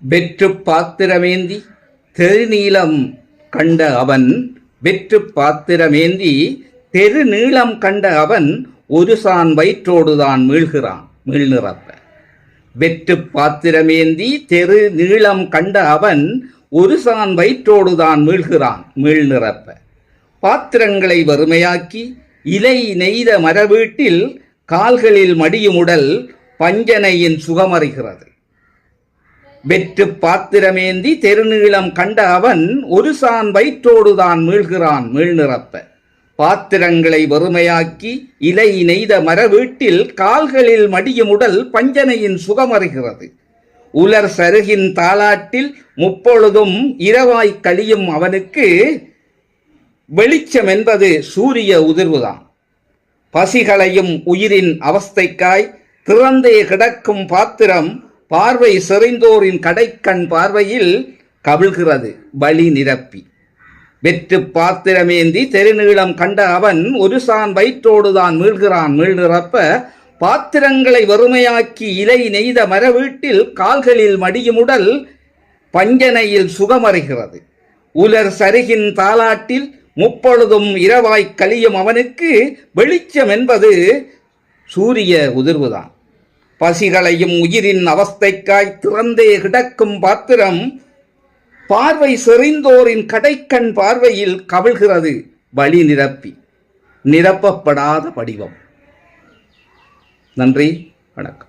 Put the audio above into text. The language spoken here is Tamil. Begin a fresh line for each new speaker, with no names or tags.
வெற்று பாத்திரமேந்தி தெருநீளம் கண்ட அவன் தெருநீளம் கண்ட அவன் ஒரு சான் வயிற்றோடுதான் மீள்நிறப்ப. வெற்று பாத்திரமேந்தி தெருநீளம் கண்ட அவன் ஒரு சான் வயிற்றோடுதான் மீள்நிறப்ப. பாத்திரங்களை வறுமையாக்கி இலை நெய்த மரவீட்டில் கால்களில் மடியுமுடல் பஞ்சனையின் சுகமறிகிறது. வெற்று பாத்திரமேந்தி தெருநீளம் கண்ட அவன் ஒரு சான் வயிற்றோடுதான் மீள்நிறப்ப. பாத்திரங்களை வறுமையாக்கி இலை நெய்த மரவீட்டில் கால்களில் மடியுமுடல் பஞ்சனையின் சுகமறிகிறது. உலர் சருகின் தாளாட்டில் முப்பொழுதும் இரவாய் கழியும் அவனுக்கு வெளிச்சம் என்பது சூரிய உதிர்வுதான். பசிகளையும் உயிரின் அவஸ்தைக்காய் திறந்தே கிடக்கும் பாத்திரம் பார்வை செறிந்தோரின் கடைக்கண் பார்வையில் கவிழ்கிறது வழி நிரப்பி. வெற்று பாத்திரமேந்தி தெருநீளம் கண்ட அவன் ஒரு சான் வயிற்றோடுதான் மீள்நிறப்ப. பாத்திரங்களை வறுமையாக்கி இலை நெய்த மரவீட்டில் கால்களில் மடியுமுடல் பஞ்சனையில் சுகமறிகிறது. உலர் சருகின் தாளாட்டில் முப்பொழுதும் இரவாய் கழியும் அவனுக்கு வெளிச்சம் என்பது சூரிய உதிர்வுதான். பசிகளையும் உயிரின் அவஸ்தைக்காய் திறந்தே கிடக்கும் பாத்திரம் பார்வை செறிந்தோரின் கடைக்கண் பார்வையில் கவிழ்கிறது வழி நிரப்பி. நிரப்பப்படாத படிவம். நன்றி, வணக்கம்.